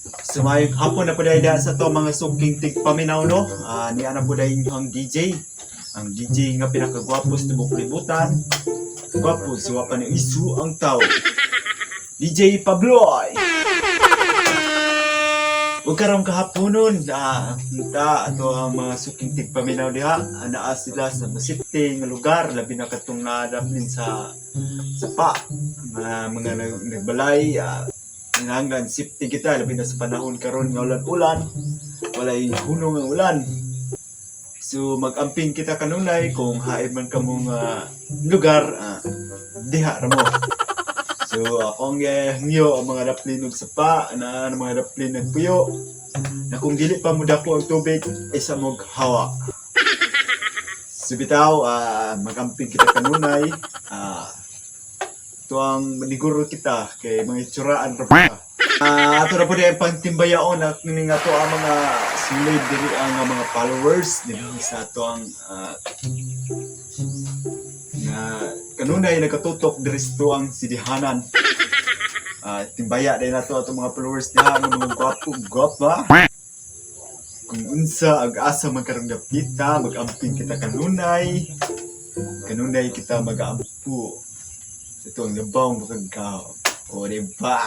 Sumayong hapon na po dahil sa to mga suking tigpaminaw no. Niya na po dahil ang DJ. Ang DJ nga pinakagwapo sa tubok libutan. Gwapo, suwa pa ni isu ang tao. DJ Pabloy! Huwag karong kahaponon. Ato ang mga suking tigpaminaw diha. Naa sila sa masipte nga lugar. Labi na katong nadapnin sa pa. Mga nagbalay. Hanggang safety kita. Labi na sa panahon karon nga ulan-ulan. Walay hunong ang ulan. So mag-amping kita kanunay kung haid man kamong lugar. Diha ramo. So akong ngiyo ang mga raplinog sa pa. Ang mga raplinog puyo. Na kung dili pa mo dako ang tubig, isa mong hawa. So bitaw, mag-amping kita kanunay. Ito ang maniguro kita kay mga itsuraan ra pa. Ato na po din ang pangtimbayaon na kini nga to ang mga slave diri ang mga followers diri sa ato ang na kanunay nagatutok diri sa to ang sidihanan. Timbaya din nato ato mga followers diha ang mga gwapa. Kung unsa ag-asa magkarong dapita, mag-amping kita kanunay. Kanunay kita mag-aampu. Ito ang nabawang makagaw. O, diba?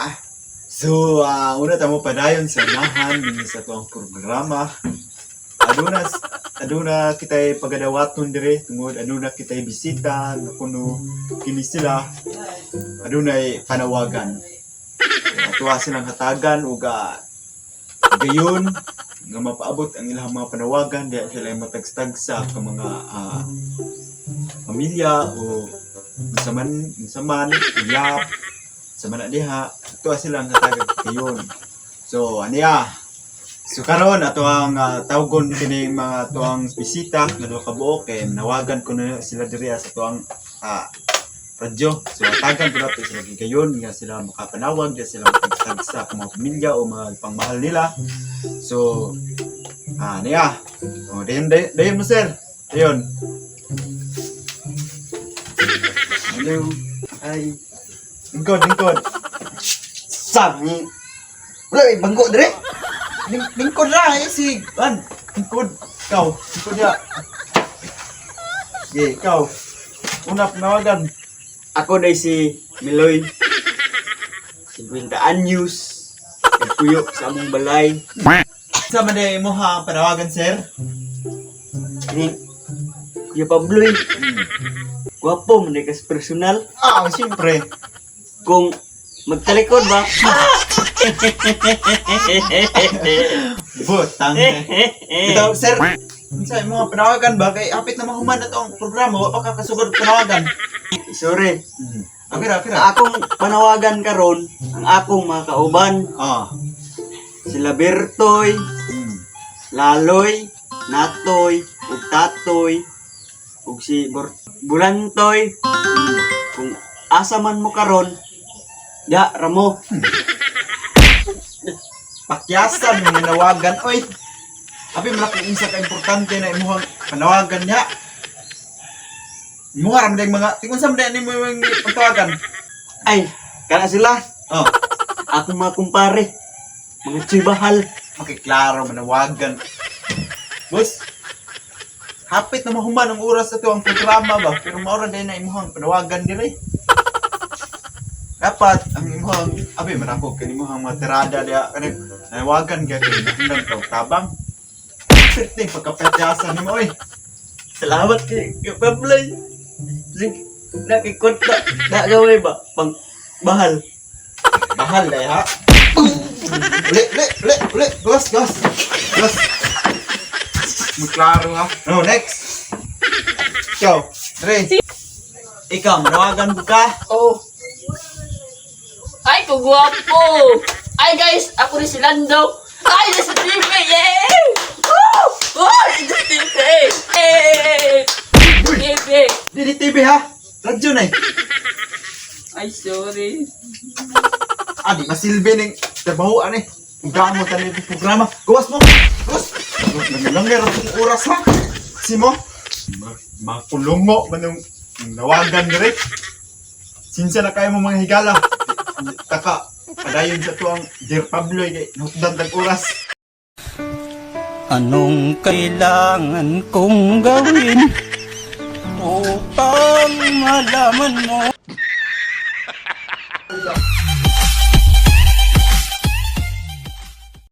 So, una tamo padayon sa unahan din sa ito ang programa. Aduna kita'y pagadawaton dire, tungod aduna kita'y bisita, nakuno kini sila, aduna'y panawagan. Tuwa silang hatagan, uga gayon, nga mapaabot ang ilang mga panawagan, diya sila ay matagstagsa ka mga pamilya o minsaman, iyap, sa mana diha, ito silang hatagag kayon. So, aniya. So, karon ato ang tawgon kini mga tuang bisita nga duha ka buok kay nawagan ko na sila diri sa tuang radyo. So, hatagan ko nato sila kayon nga sila makapanawag, diya sila matagstag sa mga pamilya o mga pangmahal nila. So, aniya. O, dayon mo sir. Dayon. Hello. Ay. Lingkod. Sabi. Wala, may bangko dire. Lingkod ra, si. Lingkod. Ikaw. Lingkod ya. Sige, ikaw. Una panawagan. Ako na si Miloy. 50 anyos. Nagpuyo sa among balay. Sa man mo ha panawagan, sir? Ni Kuya Pabloy. Gwapo, manikas personal. Siyempre. Kung magtalikod ba? Butang. Ito, sir. Sa mga panawagan ba? Kay hapit na mahuman na itong programa. Wala pa kakasugod panawagan. Sorry. Akira. Akong panawagan karon ang akong mga kauban. Sila Bertoy, Laloy, Natoy, ug Tatoy, ug si Bulantoy. Kung asa man mo karon, ya ramo. Pakyasan ng nawagan. Oy. Abi malaki isa ka importante na imuhang panawagan niya. Imuha ram dayang mga tingon sa man mo yung pagtawagan. Ay, kana sila. Oh, Akong mga kumpare, mga tsibahal. makiklaro manawagan. Boss. Hapit na mahuman ang oras sa ito ang programa ba? Pero maura din na imuhang panawagan dire. Dapat ang imuhang abi manapog kani imuhang mga tirada dia kani nawagan gyud nahindang tabang. Perfect pagkapetyasan nimo oy. Salamat kay Pabloy. Nakikot na gawin ba? Pang bahal. Bahal dai ha. Uli. Gas. Maklaro ha. No, next. Ikaw, Dre. Ikaw, manawagan ka? Oh. Ay, kugwapo! Ay guys, ako rin si Lando. Ay, nasa TV! Yeah! Woo! Oh, nasa TV! Hey! TV! Di TV ha? Radyo na eh. Ay, sorry. Di masilbi ng trabahoan eh. Hanggang mo tayo ng programa. Gawas mo! Gawas! Nangilangir ang oras ha? Si mo? Makulong mo man yung nawagan direct. Sinsa na kayo mo mga higala. Taka, padayon sa tuang Dear Pablo kay nukdan tag oras. Anong kailangan kong gawin upang malaman mo?